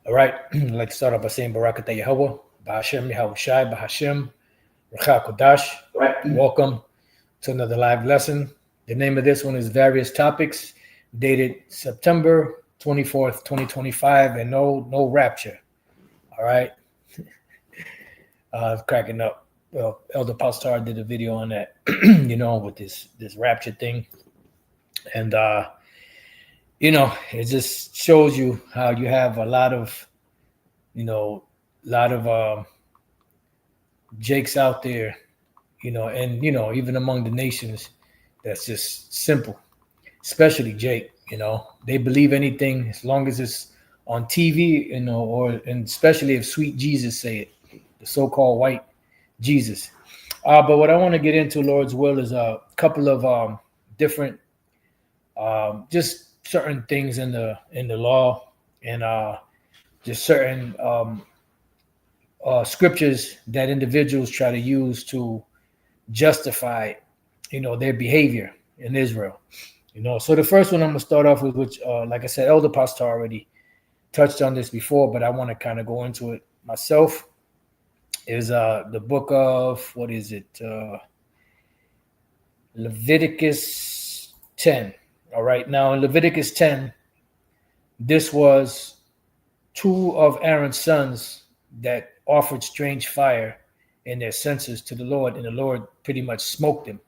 All right, I'd like to start off by saying Barakatah Yahweh, Bahashem Yahushai, Bahashem, Racha Kodash. Welcome to another live lesson. The name of this one is Various Topics, dated September 24th, 2025, and no rapture. All right. Cracking up. Well, Elder Pastor did a video on that, with this rapture thing. And, it just shows you how you have a lot of, Jakes out there, and, even among the nations, that's just simple, especially Jake, they believe anything as long as it's on TV, and especially if sweet Jesus say it, the so-called white Jesus. But what I want to get into, Lord's will, is a couple of different, just certain things in the law, and just certain scriptures that individuals try to use to justify, their behavior in Israel. So the first one I'm gonna start off with, which, like I said, Elder Pastor already touched on this before, but I want to kind of go into it myself. Is the book of Leviticus 10. All right, now in Leviticus 10, this was two of Aaron's sons that offered strange fire in their censers to the Lord, and the Lord pretty much smoked them,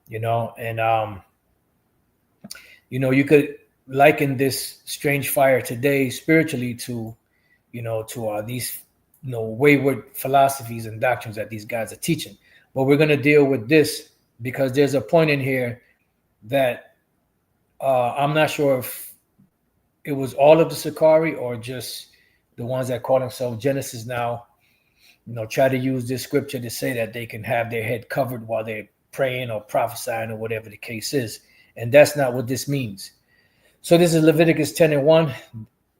and you could liken this strange fire today spiritually to these wayward philosophies and doctrines that these guys are teaching. But we're going to deal with this because there's a point in here that I'm not sure if it was all of the Sakari or just the ones that call themselves Genesis now, try to use this scripture to say that they can have their head covered while they're praying or prophesying or whatever the case is. And that's not what this means. So this is Leviticus 10:1.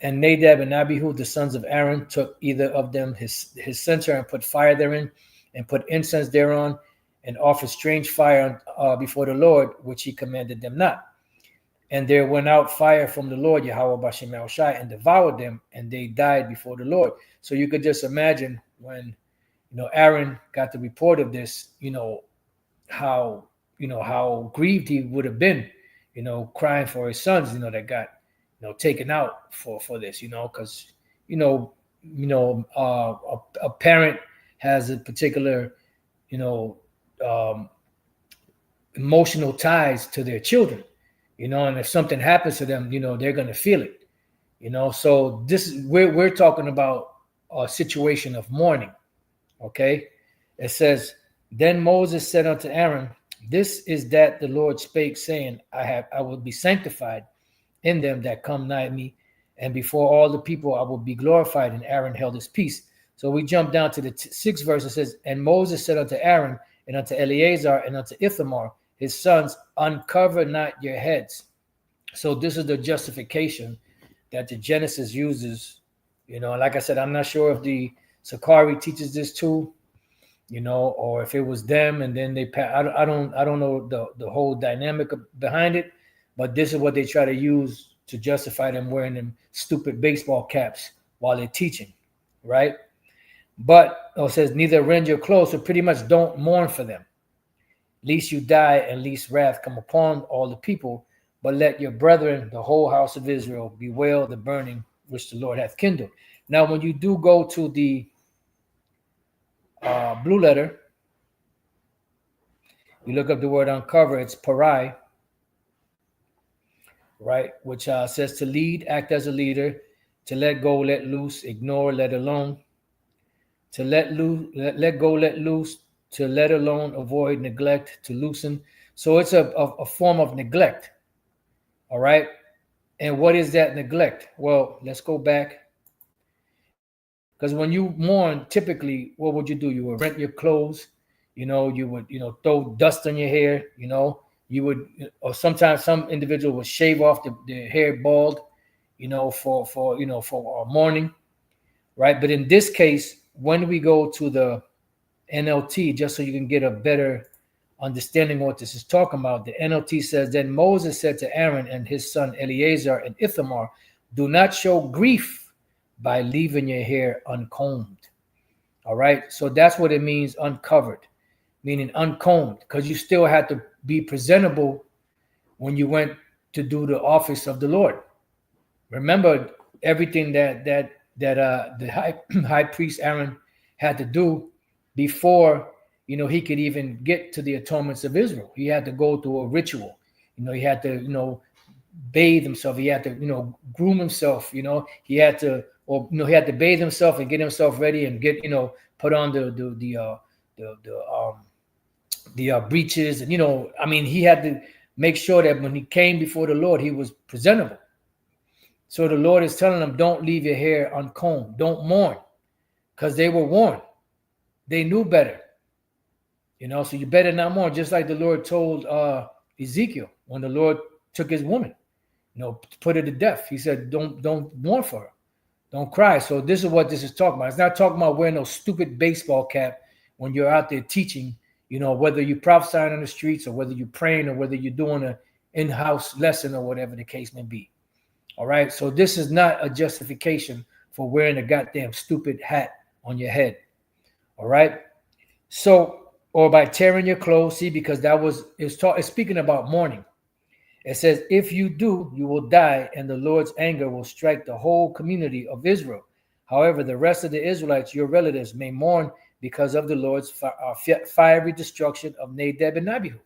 And Nadab and Abihu, the sons of Aaron, took either of them his censer and put fire therein, and put incense thereon, and offered strange fire before the Lord, which he commanded them not. And there went out fire from the Lord, Yahweh Bashem Yahushai, and devoured them, and they died before the Lord. So you could just imagine when, Aaron got the report of this, how grieved he would have been, crying for his sons, that got, taken out for this, because, a parent has a particular, emotional ties to their children, and if something happens to them, they're going to feel it, so this is, we're talking about a situation of mourning. Okay. It says, then Moses said unto Aaron, this is that the Lord spake, saying, I will be sanctified in them that come nigh me, and before all the people I will be glorified. And Aaron held his peace. So we jump down to the sixth verse. It says, and Moses said unto Aaron, and unto Eleazar, and unto Ithamar, his sons, uncover not your heads. So this is the justification that the Genesis uses. Like I said, I'm not sure if the Sakari teaches this too, or if it was them and then they I don't know the whole dynamic behind it, but this is what they try to use to justify them wearing them stupid baseball caps while they're teaching, right? But it says, neither rend your clothes, so pretty much don't mourn for them, lest you die and lest wrath come upon all the people, but let your brethren, the whole house of Israel, bewail the burning which the Lord hath kindled. Now, when you do go to the blue letter, you look up the word uncover, it's parai, right? Which says to lead, act as a leader, to let go, let loose, ignore, let alone, to let go, let loose, to let alone, avoid, neglect, to loosen. So it's a form of neglect. All right. And what is that neglect? Well, let's go back. Because when you mourn, typically, what would you do? You would rent your clothes, you would, throw dust on your hair, you would, or sometimes some individual would shave off the hair bald, for mourning, right? But in this case, when we go to the NLT, just so you can get a better understanding what this is talking about, the NLT says, then Moses said to Aaron and his son Eleazar and Ithamar, do not show grief by leaving your hair uncombed. All right. So that's what it means, uncovered, meaning uncombed, because you still had to be presentable when you went to do the office of the Lord. Remember everything that the high priest Aaron had to do before he could even get to the atonements of Israel. He had to go through a ritual. He had to bathe himself. He had to groom himself. He had to he had to bathe himself and get himself ready and get put on the breeches, and he had to make sure that when he came before the Lord, he was presentable. So the Lord is telling them, don't leave your hair uncombed. Don't mourn, because they were warned. They knew better. So you better not mourn, just like the Lord told Ezekiel when the Lord took his woman, put her to death. He said, don't mourn for her. Don't cry. So this is what this is talking about. It's not talking about wearing no stupid baseball cap when you're out there teaching, whether you're prophesying on the streets or whether you're praying or whether you're doing an in-house lesson or whatever the case may be. All right. So this is not a justification for wearing a goddamn stupid hat on your head. All right. So, or by tearing your clothes, see, because it's speaking about mourning. It says, if you do, you will die, and the Lord's anger will strike the whole community of Israel. However, the rest of the Israelites, your relatives, may mourn because of the Lord's fiery destruction of Nadab and Abihu.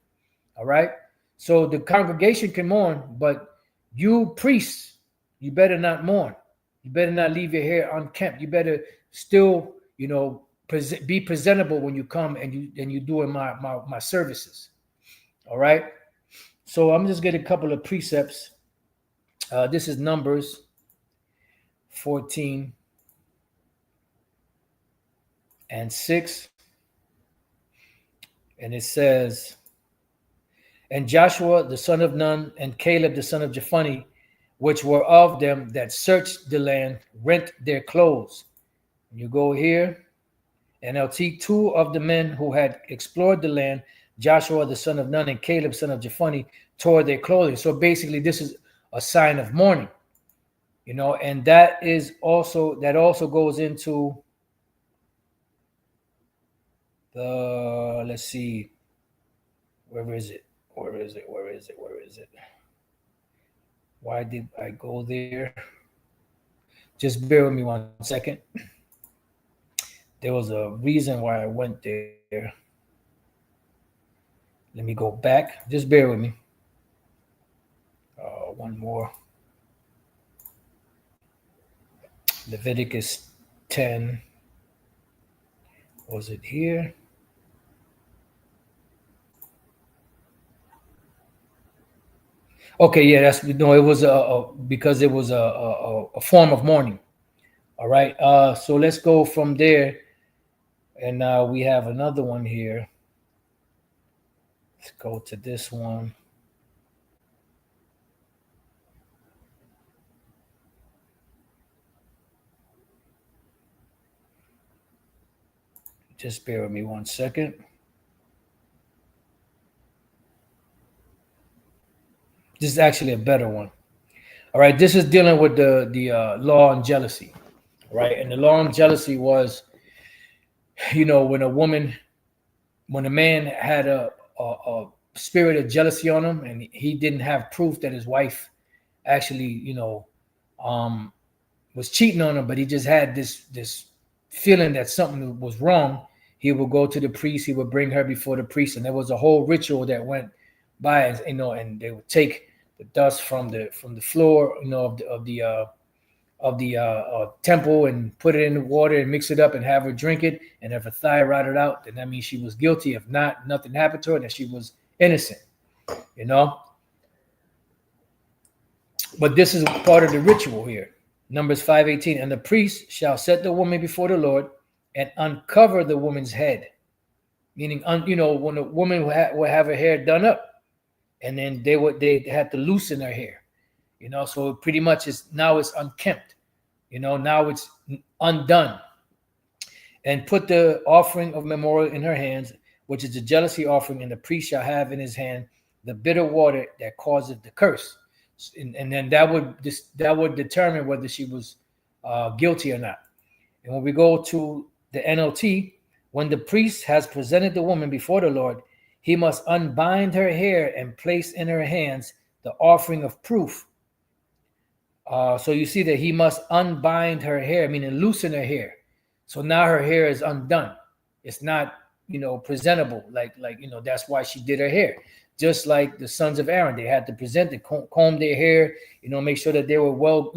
All right. So the congregation can mourn, but you priests, you better not mourn. You better not leave your hair unkempt. You better still, be presentable when you come and you doing my services. All right. So I'm just getting a couple of precepts. This is Numbers 14 and 6. And it says, and Joshua the son of Nun and Caleb the son of Jephunneh, which were of them that searched the land, rent their clothes. You go here, and I'll see two of the men who had explored the land, Joshua the son of Nun and Caleb son of Jephunneh, tore their clothing. So basically, this is a sign of mourning, and that also goes into the, let's see, where is it? Why did I go there? Just bear with me 1 second. There was a reason why I went there. Let me go back. Just bear with me. One more. Leviticus 10. Was it here? Okay, yeah, it was because it was a form of mourning. All right. So let's go from there, and we have another one here. Let's go to this one. Just bear with me 1 second. This is actually a better one. All right, this is dealing with the law on jealousy. Right, and the law on jealousy was, when a man had a spirit of jealousy on him, and he didn't have proof that his wife actually, was cheating on him, but he just had this feeling that something was wrong. He would go to the priest. He would bring her before the priest, and there was a whole ritual that went by, and they would take the dust from the floor, of the temple, and put it in the water and mix it up and have her drink it. And if her thigh rotted out, then that means she was guilty. If not, nothing happened to her, that she was innocent. But this is part of the ritual here. Numbers 5:18, and the priest shall set the woman before the Lord and uncover the woman's head, meaning when a woman will have her hair done up, and then they had to loosen her hair, so pretty much now it's unkempt, now it's undone, and put the offering of memorial in her hands, which is the jealousy offering, and the priest shall have in his hand the bitter water that causeth the curse. And then that would determine whether she was guilty or not. And when we go to the NLT, when the priest has presented the woman before the Lord, he must unbind her hair and place in her hands the offering of proof. So you see that he must unbind her hair, meaning loosen her hair. So now her hair is undone. It's not, presentable. Like, that's why she did her hair. Just like the sons of Aaron, they had to present it, comb their hair, make sure that they were well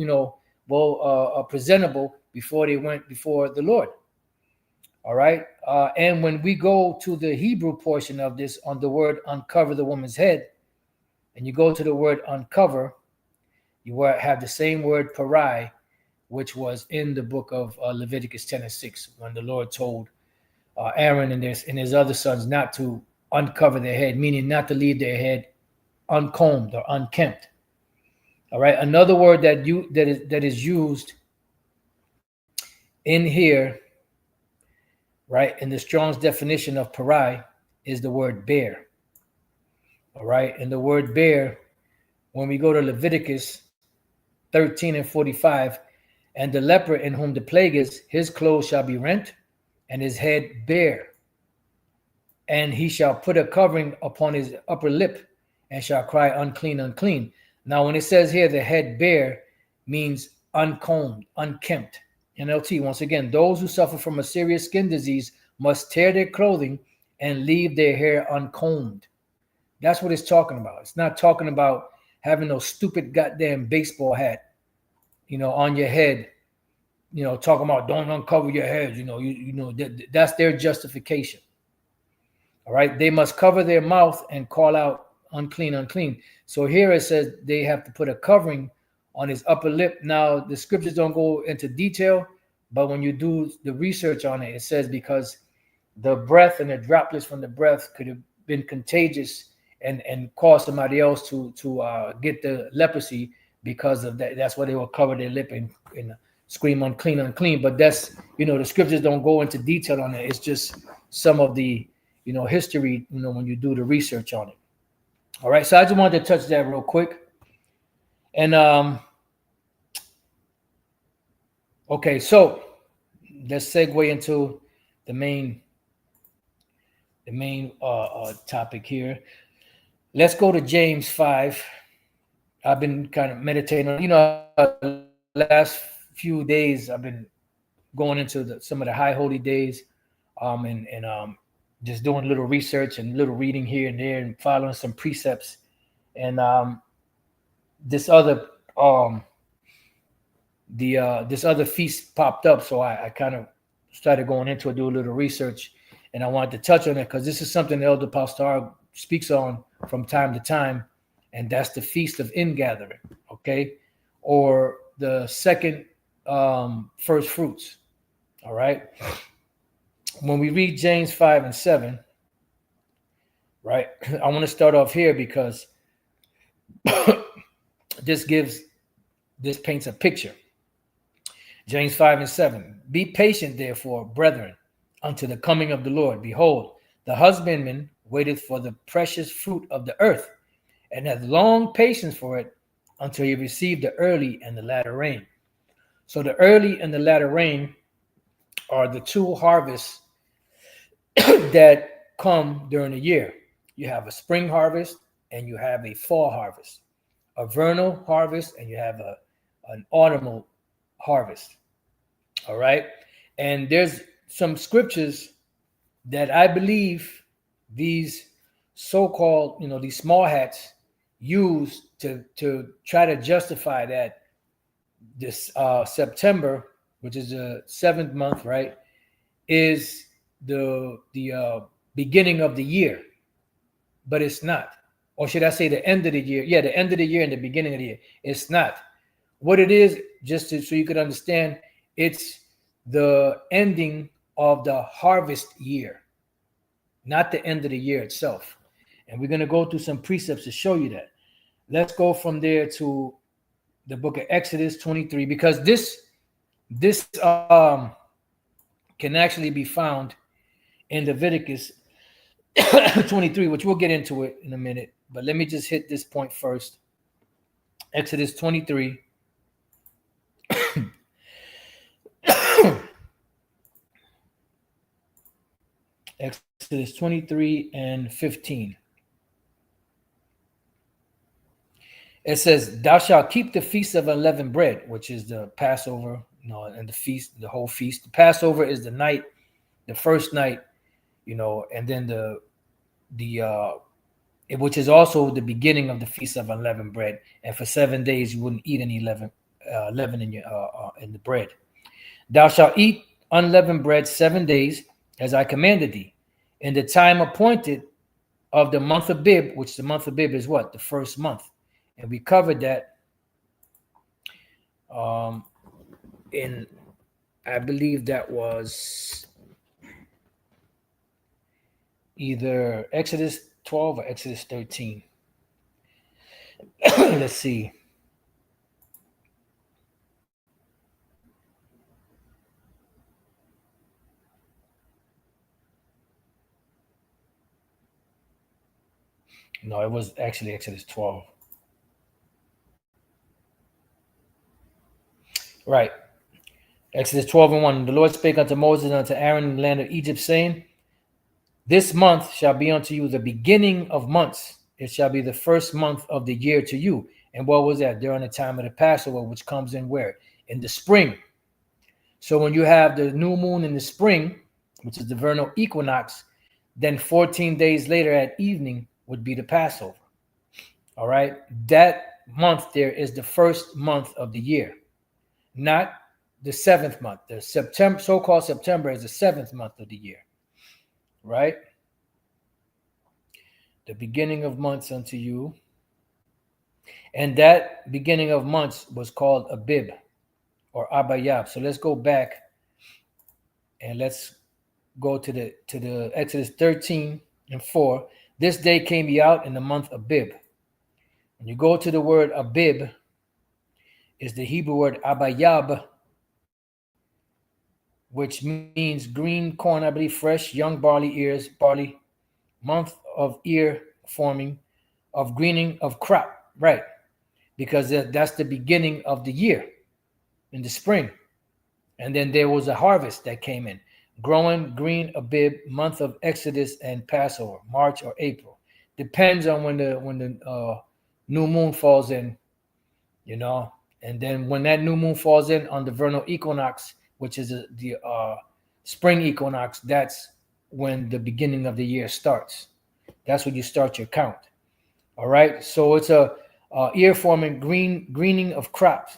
presentable before they went before the Lord. All right. And when we go to the Hebrew portion of this on the word uncover the woman's head, and you go to the word uncover, you have the same word parai, which was in the book of Leviticus 10:6, when the Lord told Aaron and his other sons not to uncover their head, meaning not to leave their head uncombed or unkempt. All right. Another word that is used in here, right, in the Strong's definition of parai, is the word bear. All right. And the word bear, when we go to Leviticus 13:45, and the leper in whom the plague is, his clothes shall be rent and his head bare, and he shall put a covering upon his upper lip and shall cry, unclean, unclean. Now, when it says here the head bare, means uncombed, unkempt. NLT, once again, those who suffer from a serious skin disease must tear their clothing and leave their hair uncombed. That's what it's talking about. It's not talking about having no stupid goddamn baseball hat, on your head, talking about don't uncover your head. That's their justification. All right. They must cover their mouth and call out unclean, unclean. So here it says they have to put a covering on his upper lip. Now, the scriptures don't go into detail, but when you do the research on it, it says because the breath and the droplets from the breath could have been contagious and cause somebody else to get the leprosy because of that. That's why they will cover their lip and scream unclean, unclean. But that's, the scriptures don't go into detail on it. It's just some of the, history, when you do the research on it. All right. So I just wanted to touch that real quick. And, okay, so let's segue into the main topic here. Let's go to James 5. I've been kind of meditating on, last few days I've been going into some of the high holy days, and just doing a little research and little reading here and there and following some precepts. And this other this other feast popped up, so I kind of started going into it, do a little research, and I wanted to touch on it because this is something the Elder Pastor speaks on from time to time, and that's the Feast of Ingathering, okay, or the second first fruits. All right. When we read James 5:7, right, I want to start off here because this paints a picture. James 5:7, be patient, therefore, brethren, unto the coming of the Lord. Behold, the husbandman waiteth for the precious fruit of the earth, and hath long patience for it until he receive the early and the latter rain. So the early and the latter rain are the two harvests that come during the year. You have a spring harvest and you have a fall harvest, a vernal harvest, and you have an autumnal harvest. All right. And there's some scriptures that I believe these so-called, these small hats use to try to justify that this September, which is the 7th month, right, is the beginning of the year, but it's not. Or should I say the end of the year? Yeah, the end of the year and the beginning of the year. It's not. What it is, so you could understand, it's the ending of the harvest year, not the end of the year itself. And we're going to go through some precepts to show you that. Let's go from there to the book of Exodus 23, because this can actually be found in Leviticus 23, which we'll get into it in a minute. But let me just hit this point first. Exodus 23. Exodus 23 and 15. It says, "Thou shalt keep the feast of unleavened bread," which is the Passover, and the feast, the whole feast. The Passover is the night, the first night, and then which is also the beginning of the feast of unleavened bread. And for 7 days you wouldn't eat any leaven in your in the bread. "Thou shalt eat unleavened bread 7 days, as I commanded thee, in the time appointed of the month of Bib," which the month of Bib is what? The first month. And we covered that in, I believe that was either Exodus 12 or Exodus 13. Let's see. No, it was actually Exodus 12. Right. Exodus 12 and 1. "The Lord spake unto Moses and unto Aaron in the land of Egypt, saying, This month shall be unto you the beginning of months. It shall be the first month of the year to you." And what was that? During the time of the Passover, which comes in where? In the spring. So when you have the new moon in the spring, which is the vernal equinox, then 14 days later at evening would be the Passover. All right. That month there is the first month of the year, not the seventh month. The September, so-called September, is the seventh month of the year. Right? The beginning of months unto you. And that beginning of months was called Abib or Abayab. So let's go back and let's go to the Exodus 13 and 4. "This day came ye out in the month Abib." When you go to the word Abib, is the Hebrew word Abayab, which means green corn, I believe, fresh, young barley ears, barley, month of ear forming, of greening of crop, right? Because that's the beginning of the year in the spring. And then there was a harvest that came in. Growing, green, Abib, month of Exodus and Passover, March or April. Depends on when the new moon falls in, And then when that new moon falls in on the vernal equinox, which is the spring equinox, that's when the beginning of the year starts. That's when you start your count. All right. So it's a ear forming greening of crops.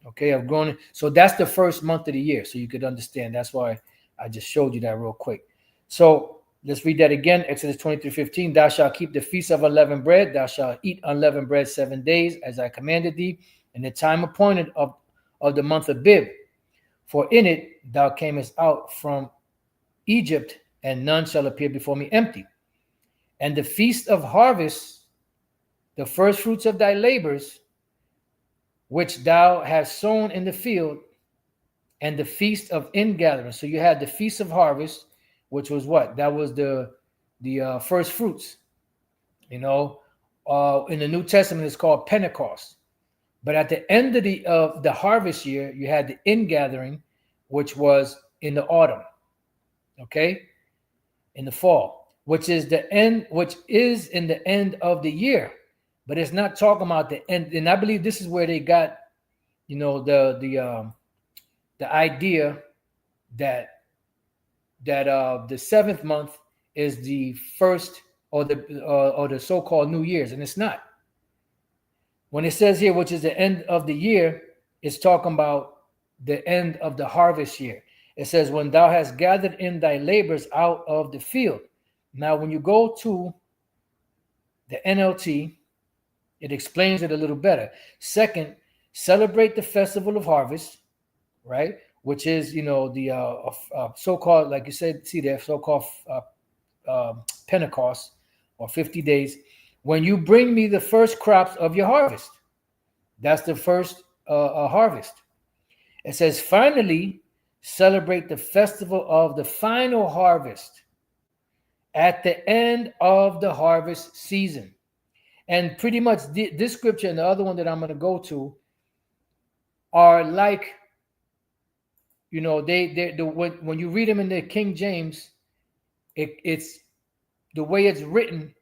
Okay, I've grown it. So that's the first month of the year. So you could understand. That's why I just showed you that real quick. So let's read that again. Exodus 23:15. "Thou shalt keep the feast of unleavened bread. Thou shalt eat unleavened bread 7 days, as I commanded thee, in the time appointed of the month of Bib. For in it thou camest out from Egypt, and none shall appear before me empty. And the feast of harvest, the first fruits of thy labors, which thou hast sown in the field, and the feast of ingathering." So you had the feast of harvest, which was what? That was the first fruits. In the New Testament, it's called Pentecost. But at the end of the harvest year, you had the ingathering, which was in the autumn. Okay, in the fall, which is in the end of the year. But it's not talking about the end. And I believe this is where they got, the idea that the seventh month is the first or the so-called New Year's, and it's not. When it says here, which is the end of the year, it's talking about the end of the harvest year. It says, "When thou hast gathered in thy labors out of the field." Now, when you go to the NLT, it explains it a little better. "Second, celebrate the festival of harvest," right? Which is, the so-called, like you said, see there, so-called Pentecost, or 50 days. "When you bring me the first crops of your harvest." That's the first harvest. It says, "Finally, celebrate the festival of the final harvest at the end of the harvest season." And pretty much this scripture and the other one that I'm going to go to are like, when you read them in the King James, it's the way it's written.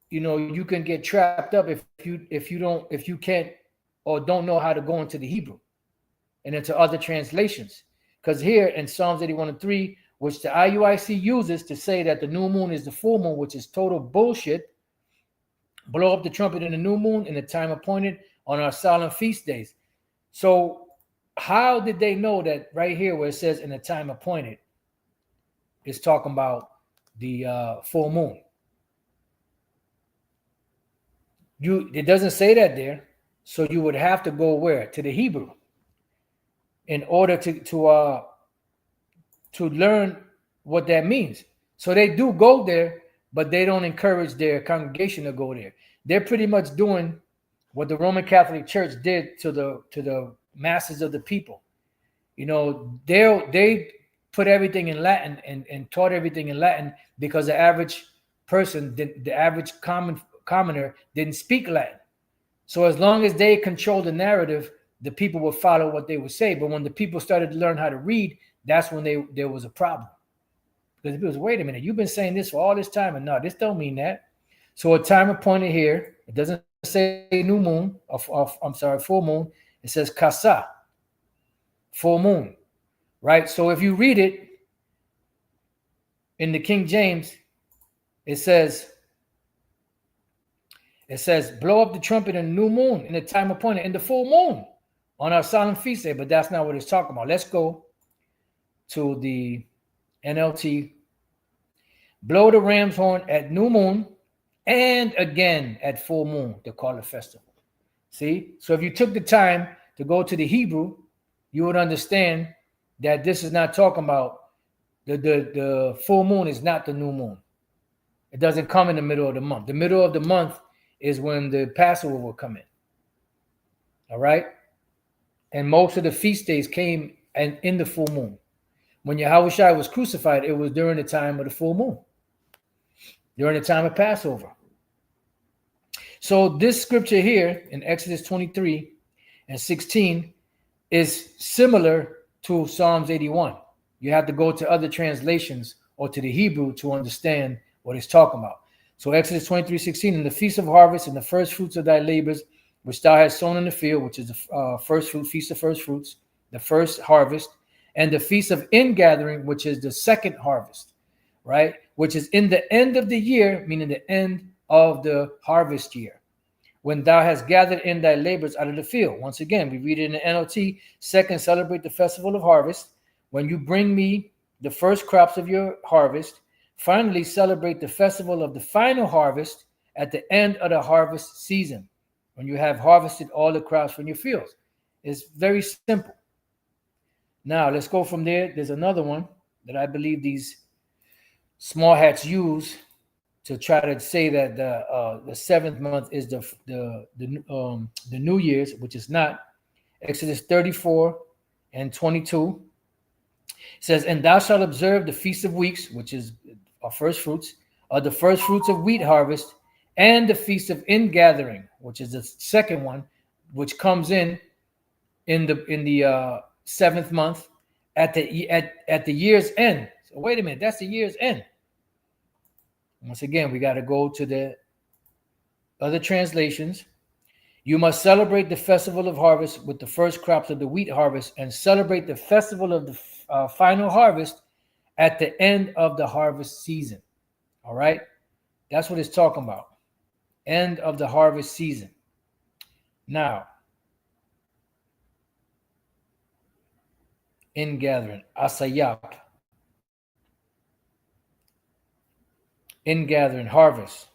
You know, you can get trapped up if you can't or don't know how to go into the Hebrew and into other translations. Because here in Psalms 81:3, which the IUIC uses to say that the new moon is the full moon, which is total bullshit. Blow up the trumpet in the new moon in the time appointed on our solemn feast days. So how did they know that right here where it says in the time appointed is talking about the full moon? It doesn't say that there, so you would have to go where? To the Hebrew in order to learn what that means. So they do go there, but they don't encourage their congregation to go there. They're pretty much doing what the Roman Catholic Church did to the masses of the people. You know, they put everything in Latin and taught everything in Latin because the average person, the average commoner didn't speak Latin. So as long as they controlled the narrative, the people would follow what they would say. But when the people started to learn how to read, that's when there was a problem. Because people was, wait a minute, you've been saying this for all this time, and no, this don't mean that. So a time appointed here, it doesn't say new moon, full moon. It says kasa, full moon, right? So if you read it in the King James, it says, blow up the trumpet in the new moon, in the time appointed, in the full moon, on our solemn feast day. But that's not what it's talking about. Let's go to the NLT. Blow the ram's horn at new moon and again at full moon to call it festival. See? So if you took the time to go to the Hebrew, you would understand that this is not talking about the full moon is not the new moon. It doesn't come in the middle of the month. The middle of the month is when the Passover will come in. All right? And most of the feast days came in the full moon. When Yahushua was crucified, it was during the time of the full moon, during the time of Passover. So this scripture here in Exodus 23:16 is similar to Psalms 81. You have to go to other translations or to the Hebrew to understand what it's talking about. So Exodus 23:16, in the feast of harvest and the first fruits of thy labors, which thou hast sown in the field, which is the first fruit, feast of first fruits, the first harvest, and the feast of ingathering, which is the second harvest, right? Which is in the end of the year, meaning the end of the harvest year, when thou hast gathered in thy labors out of the field. Once again, we read it in the NLT. Second, celebrate the festival of harvest, when you bring me the first crops of your harvest. Finally, celebrate the festival of the final harvest at the end of the harvest season, when you have harvested all the crops from your fields. It's very simple. Now, let's go from there. There's another one that I believe these small hats use to try to say that the seventh month is the New Year's, which is not. Exodus 34:22 says, and thou shalt observe the feast of weeks, which is our first fruits, the first fruits of wheat harvest, and the feast of ingathering, which is the second one, which comes in the seventh month at the year's end. So wait a minute, that's the year's end. Once again, we got to go to the other translations. You must celebrate the festival of harvest with the first crops of the wheat harvest, and celebrate the festival of the final harvest at the end of the harvest season. All right, that's what it's talking about. End of the harvest season. Now, ingathering, asayap, ingathering, harvest.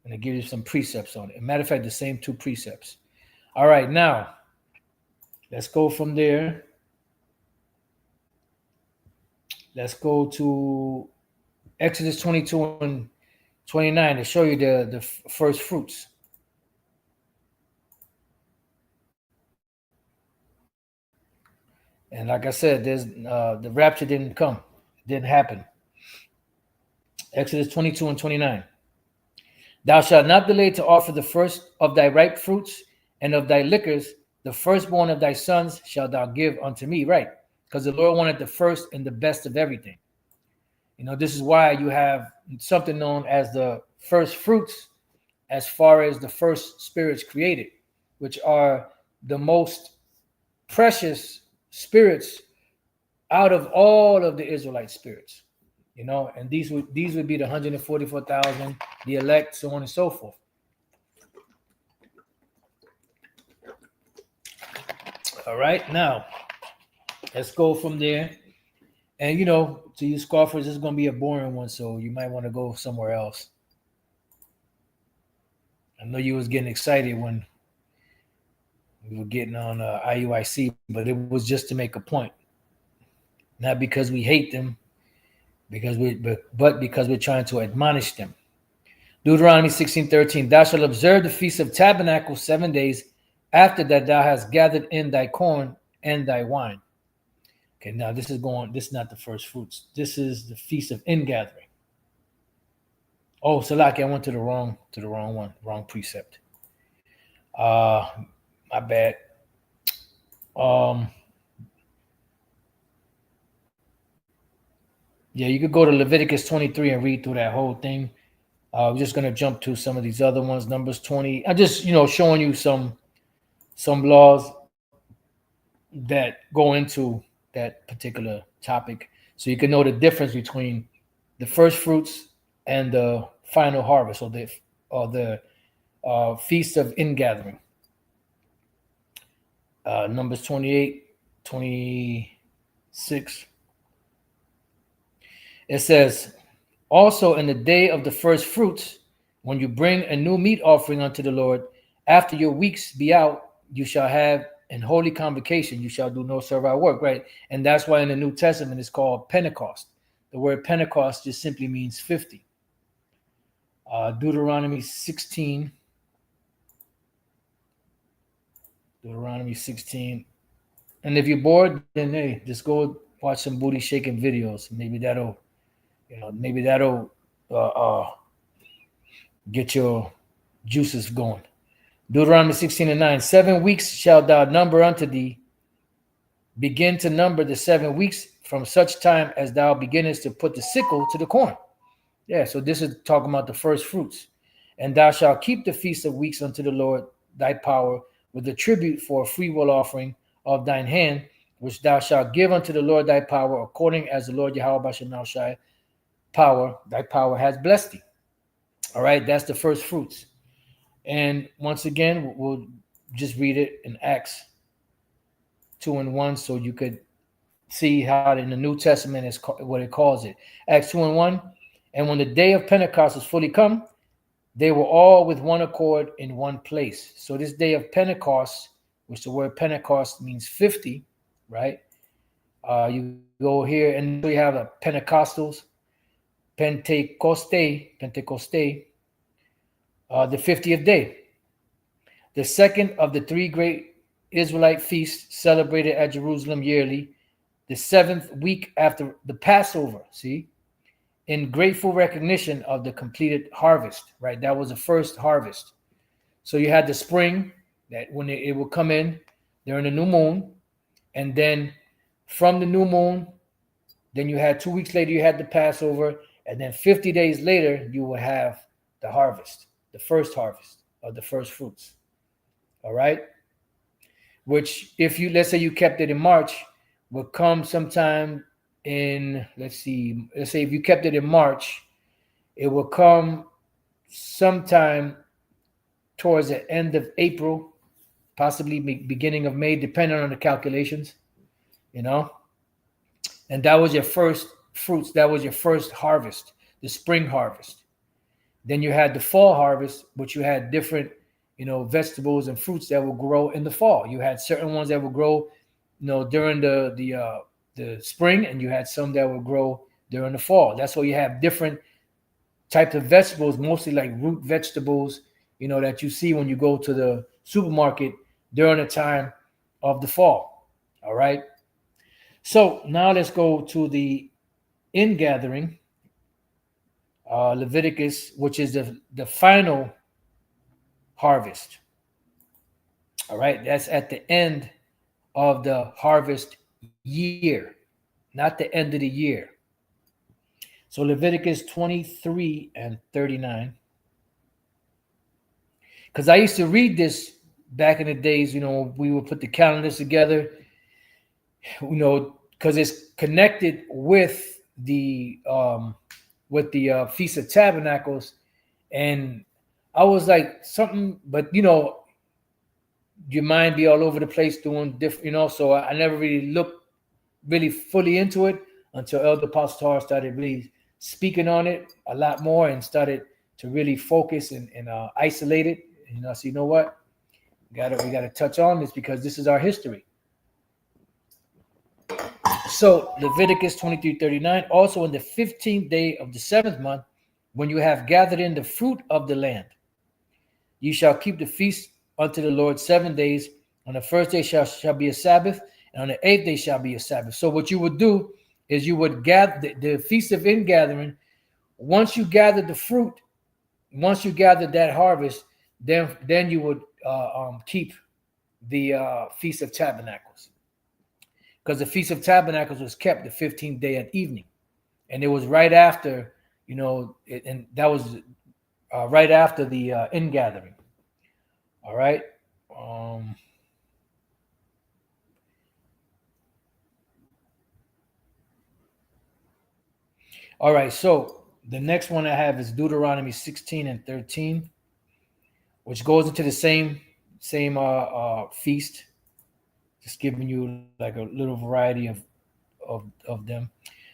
And I give you some precepts on it. As a matter of fact, the same two precepts. All right, now let's go from there. Let's go to Exodus 22:29 to show you the first fruits. And like I said, there's the rapture didn't happen. Exodus 22:29. Thou shalt not delay to offer the first of thy ripe fruits and of thy liquors, the firstborn of thy sons shalt thou give unto me. Right, because the Lord wanted the first and the best of everything. This is why you have something known as the first fruits, as far as the first spirits created, which are the most precious spirits out of all of the Israelite spirits. And these would be the 144,000, the elect, so on and so forth. All right, now let's go from there. And to you scoffers, this is going to be a boring one, so you might want to go somewhere else. I know you was getting excited when we were getting on IUIC, but it was just to make a point, not because we hate them, but because we're trying to admonish them. Deuteronomy 16:13, thou shalt observe the feast of tabernacles 7 days. After that, thou hast gathered in thy corn and thy wine. Okay, now this is not the first fruits. This is the feast of ingathering. Oh, Salaki, I went to the wrong one, wrong precept. My bad. Yeah, you could go to Leviticus 23 and read through that whole thing. We're just gonna jump to some of these other ones. Numbers 20. I'm just showing you some laws that go into that particular topic, so you can know the difference between the first fruits and the final harvest, or the feast of ingathering. Numbers 28, 26. It says, also in the day of the first fruits, when you bring a new meat offering unto the Lord, after your weeks be out, you shall have an holy convocation. You shall do no servile work, right? And that's why in the New Testament it's called Pentecost. The word Pentecost just simply means 50. Deuteronomy 16. Deuteronomy 16. And if you're bored, then hey, just go watch some booty shaking videos. Maybe that'll get your juices going. Deuteronomy 16:9. 7 weeks shalt thou number unto thee. Begin to number the 7 weeks from such time as thou beginnest to put the sickle to the corn. Yeah, so this is talking about the first fruits. And thou shalt keep the feast of weeks unto the Lord thy power, with the tribute for a freewill offering of thine hand, which thou shalt give unto the Lord thy power, according as the Lord Yahweh Bashem Shai thy power has blessed thee. All right, that's the first fruits. And once again, we'll just read it in Acts 2:1, so you could see how in the New Testament is what it calls it. Acts 2:1. And when the day of Pentecost was fully come, they were all with one accord in one place. So this day of Pentecost, which the word Pentecost means 50, right? You go here and we have a Pentecostals, Pentecoste, the 50th day. The second of the three great Israelite feasts celebrated at Jerusalem yearly, the 7th week after the Passover, see? In grateful recognition of the completed harvest, right? That was the first harvest. So you had the spring, that when it will come in during the new moon, and then from the new moon, then you had 2 weeks later, you had the Passover, and then 50 days later, you will have the harvest, the first harvest of the first fruits. All right? Which, let's say you kept it in March, will come sometime in, let's say if you kept it in March, it will come sometime towards the end of April, possibly beginning of May, depending on the calculations, and that was your first fruits. That was your first harvest, the spring harvest. Then you had the fall harvest, which you had different, vegetables and fruits that will grow in the fall. You had certain ones that will grow, during the spring, and you had some that will grow during the fall. That's why you have different types of vegetables, mostly like root vegetables, that you see when you go to the supermarket during the time of the fall. All right. So now let's go to the ingathering, Leviticus, which is the final harvest. All right. That's at the end of the harvest year, not the end of the year. So Leviticus 23 and 39. Because I used to read this back in the days, we would put the calendars together, because it's connected with the Feast of Tabernacles. And I was like something, but your mind be all over the place doing different, so I never really looked really fully into it until Elder Pastor started really speaking on it a lot more and started to really focus and isolate it. So you know what? We gotta touch on this because this is our history. So Leviticus 23:39, also in the 15th day of the 7th month, when you have gathered in the fruit of the land, you shall keep the feast unto the Lord 7 days. On the first day shall be a Sabbath, and on the 8th day shall be a Sabbath. So what you would do is you would gather the Feast of Ingathering. Once you gather the fruit, once you gather that harvest, then you would keep the Feast of Tabernacles. Because the Feast of Tabernacles was kept the 15th day at evening. And it was right after, and that was right after the ingathering. All right. All right. So the next one I have is Deuteronomy 16 and 13, which goes into the same feast. Just giving you like a little variety of them.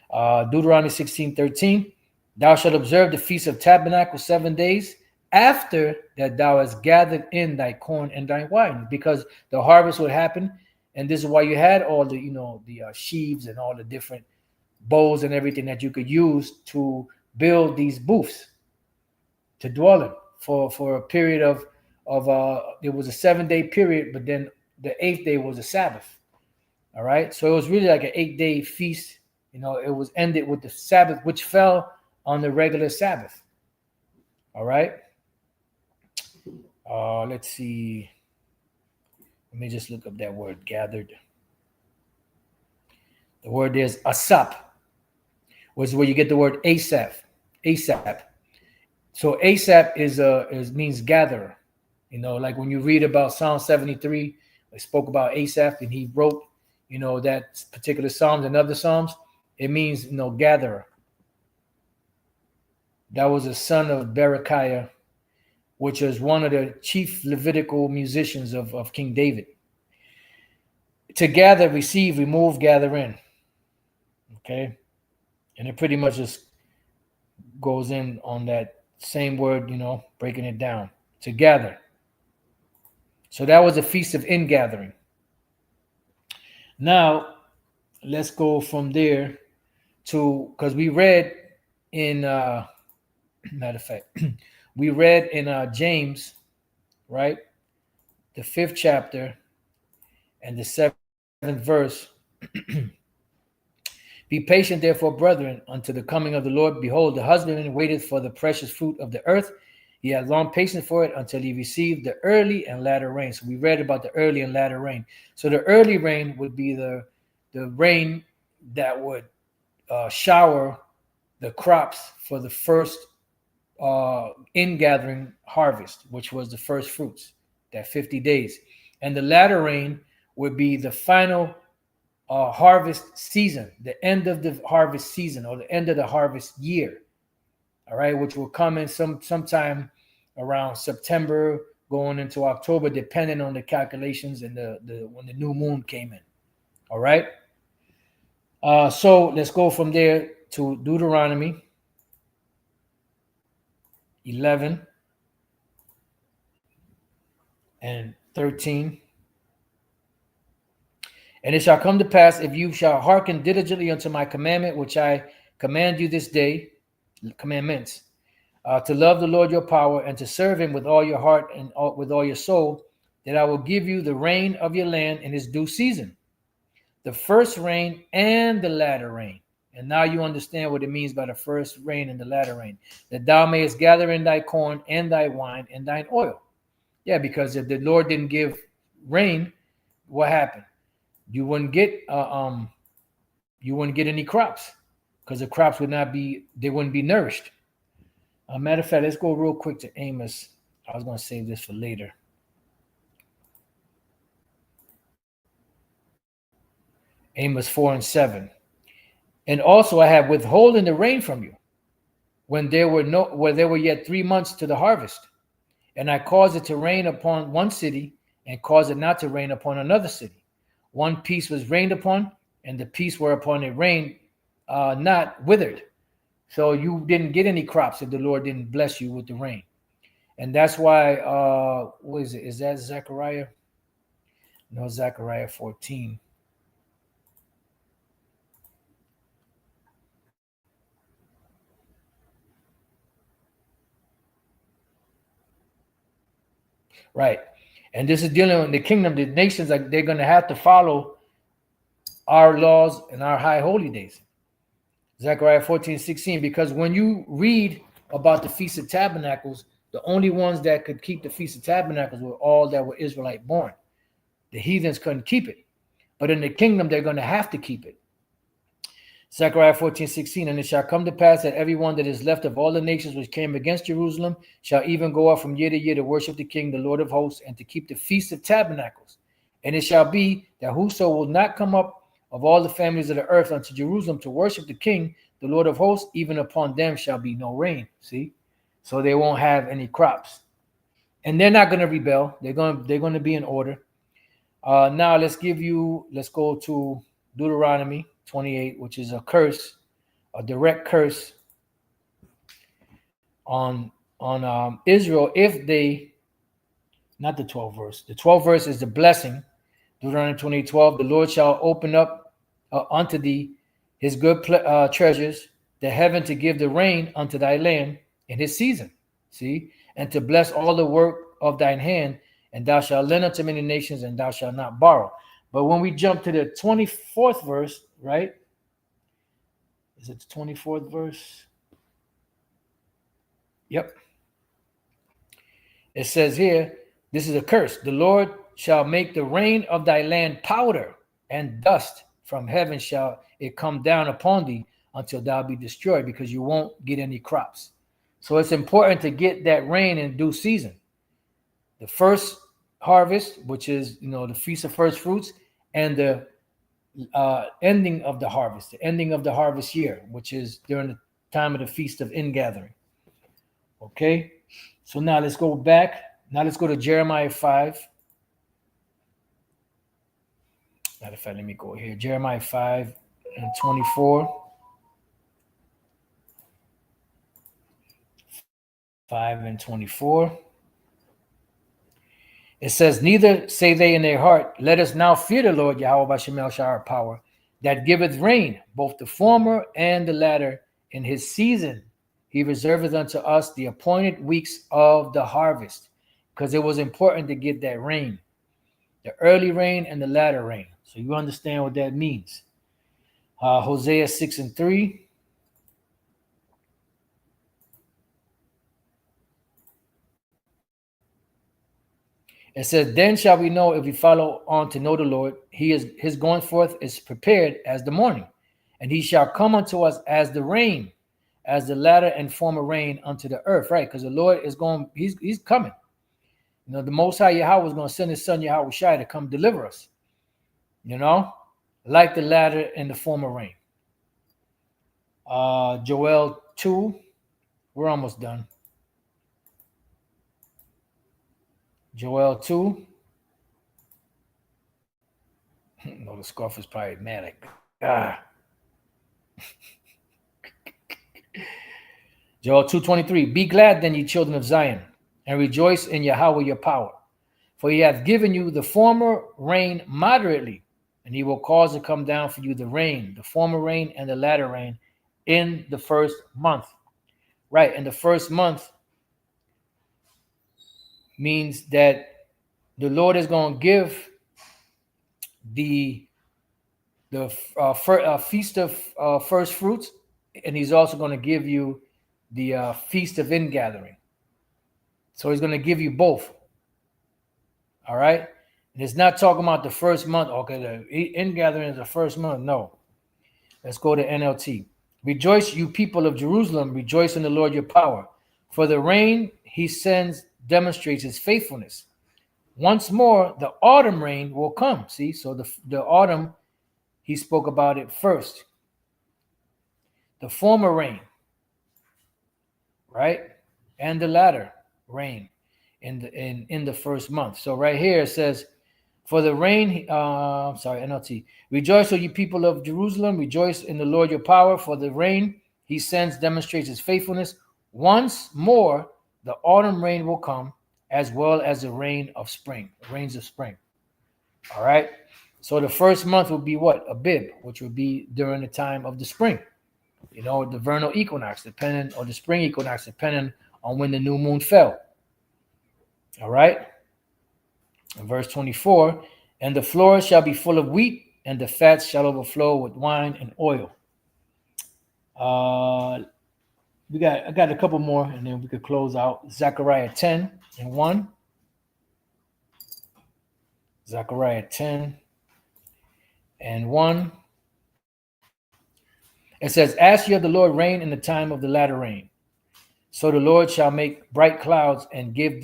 Deuteronomy 16:13. Thou shalt observe the Feast of Tabernacles 7 days after that thou hast gathered in thy corn and thy wine, because the harvest would happen, and this is why you had all the the sheaves and all the different bowls and everything that you could use to build these booths to dwell in for a period of it was a 7-day period, but then the 8th day was a Sabbath. All right, so it was really like an 8-day feast. It was ended with the Sabbath, which fell on the regular Sabbath. All right. Let's see. Let me just look up that word, gathered. The word is asap, which is where you get the word asaph. Asap. So asap is means gatherer. Like when you read about Psalm 73, I spoke about Asaph, and he wrote, that particular Psalms and other Psalms. It means, gatherer. That was a son of Berechiah, which is one of the chief Levitical musicians of King David. To gather, receive, remove, gather in. Okay? And it pretty much just goes in on that same word, breaking it down. To gather. So that was a feast of ingathering. Now, let's go from there to, because we read in, matter of fact, we read in James, right? The 5th chapter and the 7th verse. Be patient, therefore, brethren, unto the coming of the Lord. Behold, the husbandman waiteth for the precious fruit of the earth. He had long patience for it until he received the early and latter rain. So we read about the early and latter rain. So the early rain would be the rain that would shower the crops for the first ingathering harvest, which was the first fruits, that 50 days. And the latter rain would be the final harvest season, the end of the harvest season, or the end of the harvest year. All right, which will come in sometime around September, going into October, depending on the calculations and the when the new moon came in. All right. So let's go from there to Deuteronomy 11 and 13. And it shall come to pass, if you shall hearken diligently unto my commandment, which I command you this day, commandments, to love the Lord your power and to serve him with all your heart and with all your soul, that I will give you the rain of your land in its due season, the first rain and the latter rain. And now you understand what it means by the first rain and the latter rain, that thou mayest gather in thy corn and thy wine and thine oil. Yeah, because if the Lord didn't give rain, what happened? You wouldn't get any crops. because the crops wouldn't be nourished. Matter of fact, let's go real quick to Amos. I was going to save this for later. Amos 4 and 7. And also I have withholden the rain from you when there were yet 3 months to the harvest. And I caused it to rain upon one city and caused it not to rain upon another city. One piece was rained upon, and the piece whereupon it rained not withered. So you didn't get any crops if the Lord didn't bless you with the rain. And that's why, what is it? Is that Zechariah? No, Zechariah 14. Right. And this is dealing with the kingdom. The nations, they're going to have to follow our laws and our high holy days. Zechariah 14:16. Because when you read about the Feast of Tabernacles, the only ones that could keep the Feast of Tabernacles were all that were Israelite born. The heathens couldn't keep it. But in the kingdom, they're going to have to keep it. Zechariah 14:16. And it shall come to pass that everyone that is left of all the nations which came against Jerusalem shall even go up from year to year to worship the King, the Lord of hosts, and to keep the Feast of Tabernacles. And it shall be that whoso will not come up of all the families of the earth unto Jerusalem to worship the King, the Lord of hosts, even upon them shall be no rain. See? So they won't have any crops. And they're not going to rebel. They're going to be in order. Now let's go to Deuteronomy 28, which is a curse, a direct curse on Israel if they, not the 12th verse. The 12th verse is the blessing. Deuteronomy 28:12. The Lord shall open up unto thee his good treasures, the heaven to give the rain unto thy land in his season. See, and to bless all the work of thine hand, and thou shalt lend unto many nations, and thou shalt not borrow. But when we jump to the 24th verse, right? Is it the 24th verse? Yep. It says here, this is a curse. The Lord shall make the rain of thy land powder, and dust from heaven shall it come down upon thee until thou be destroyed, because you won't get any crops. So it's important to get that rain in due season. The first harvest, which is the Feast of First Fruits, and the ending of the harvest, the ending of the harvest year, which is during the time of the Feast of Ingathering. Okay, so now let's go back. Now let's go to Jeremiah 5. Matter of fact, let me go here. Jeremiah 5 and 24. 5 and 24. It says, neither say they in their heart, let us now fear the Lord Yahweh by Shemel Shah power, that giveth rain, both the former and the latter, in his season. He reserveth unto us the appointed weeks of the harvest, because it was important to get that rain, the early rain and the latter rain. So you understand what that means. Hosea 6 and 3. It says, then shall we know if we follow on to know the Lord. His going forth is prepared as the morning, and he shall come unto us as the rain, as the latter and former rain unto the earth. Right? Because the Lord is going, he's coming. The Most High Yahweh is going to send his son Yahweh Shai to come deliver us. Like the latter and the former rain. Joel 2. We're almost done. Joel 2. No, the scarf is probably mad. Like, Joel 2:23. Be glad then, ye children of Zion, and rejoice in Yahweh your power. For he hath given you the former rain moderately, and he will cause to come down for you the rain, the former rain and the latter rain, in the first month. Right, and the first month means that the Lord is going to give the Feast of First Fruits, and he's also going to give you the Feast of Ingathering. So he's going to give you both. All right? And it's not talking about the first month. Okay, the Ingathering is the first month. No. Let's go to NLT. Rejoice, you people of Jerusalem, rejoice in the Lord your power. For the rain he sends demonstrates his faithfulness. Once more, the autumn rain will come. See, so the autumn, he spoke about it first. The former rain, right? And the latter rain in the first month. So right here it says, for the rain, NLT. Rejoice, O you people of Jerusalem, rejoice in the Lord your power, for the rain he sends demonstrates his faithfulness. Once more, the autumn rain will come, as well as the rains of spring. All right. So the first month will be what? Abib, which would be during the time of the spring. The vernal equinox, or the spring equinox, depending on when the new moon fell. All right. In verse 24, and the floors shall be full of wheat, and the fats shall overflow with wine and oil. I got a couple more, and then we could close out. Zechariah 10 and 1. Zechariah 10 and 1. It says, ask ye of the Lord rain in the time of the latter rain. So the Lord shall make bright clouds and give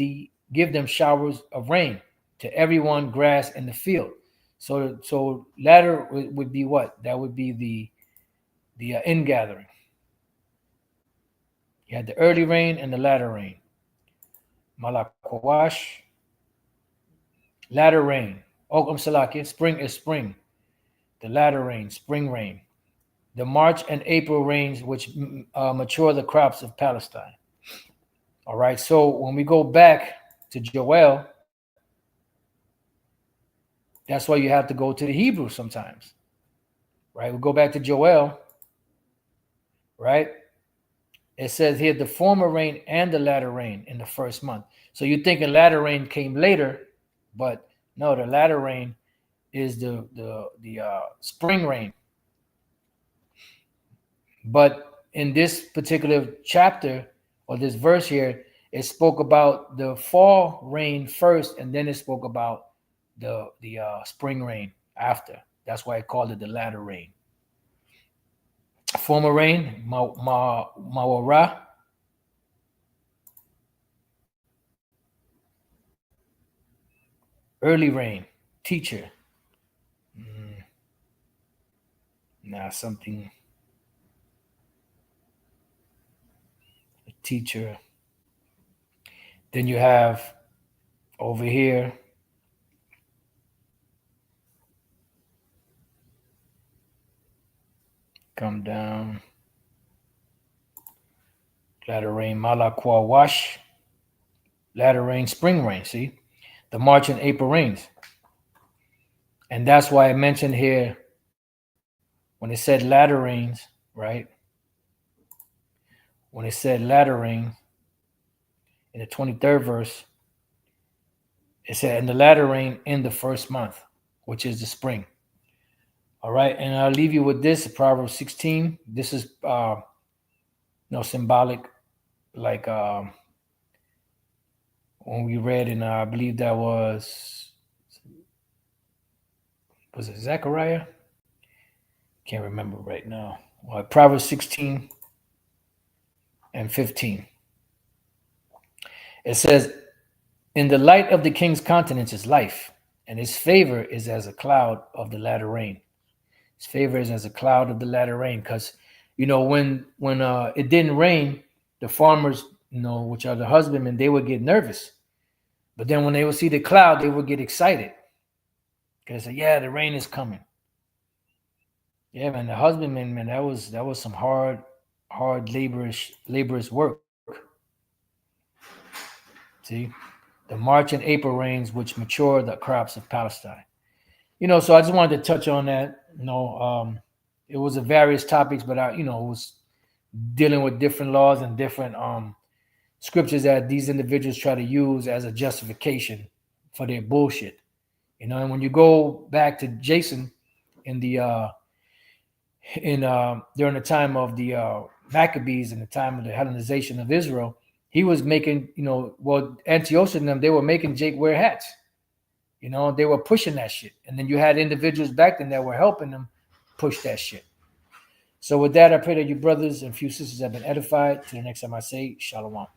them showers of rain to everyone grass in the field. So latter would be what? That would be the ingathering. You had the early rain and the latter rain. Malakwash, latter rain. Salaki, spring is spring. The latter rain, spring rain. The March and April rains, which mature the crops of Palestine. All right, so when we go back to Joel, that's why you have to go to the Hebrew sometimes, right? We go back to Joel, right? It says here, the former rain and the latter rain in the first month. So you're thinking latter rain came later, but no, the latter rain is the spring rain. But in this particular chapter, or this verse here, it spoke about the fall rain first, and then it spoke about the spring rain after. That's why I called it the latter rain. Former rain, mawara. Early rain, teacher. Something. A teacher. Then you have over here, come down, latter rain, malakwa wash, latter rain, spring rain. See, the March and April rains. And that's why I mentioned here when it said latter rains, right? When it said latter rain in the 23rd verse, it said, and the latter rain in the first month, which is the spring. All right. And I'll leave you with this, Proverbs 16. This is symbolic, like when we read in, I believe that was it Zechariah? Can't remember right now. Proverbs 16 and 15. It says, in the light of the king's countenance is life, and his favor is as a cloud of the latter rain. His favor is as a cloud of the latter rain, because when it didn't rain, the farmers, which are the husbandmen, they would get nervous. But then when they would see the cloud, they would get excited, because yeah, the rain is coming. Yeah, man, the husbandmen, man, that was some hard laborious work. See, the March and April rains, which mature the crops of Palestine. So I just wanted to touch on that. It was a various topics, but it was dealing with different laws and different scriptures that these individuals try to use as a justification for their bullshit. And when you go back to Jason in the during the time of the Maccabees and the time of the Hellenization of Israel, he was making, Antiochus and them, they were making Jake wear hats. They were pushing that shit. And then you had individuals back then that were helping them push that shit. So with that, I pray that you brothers and few sisters have been edified. Till the next time I say, Shalom.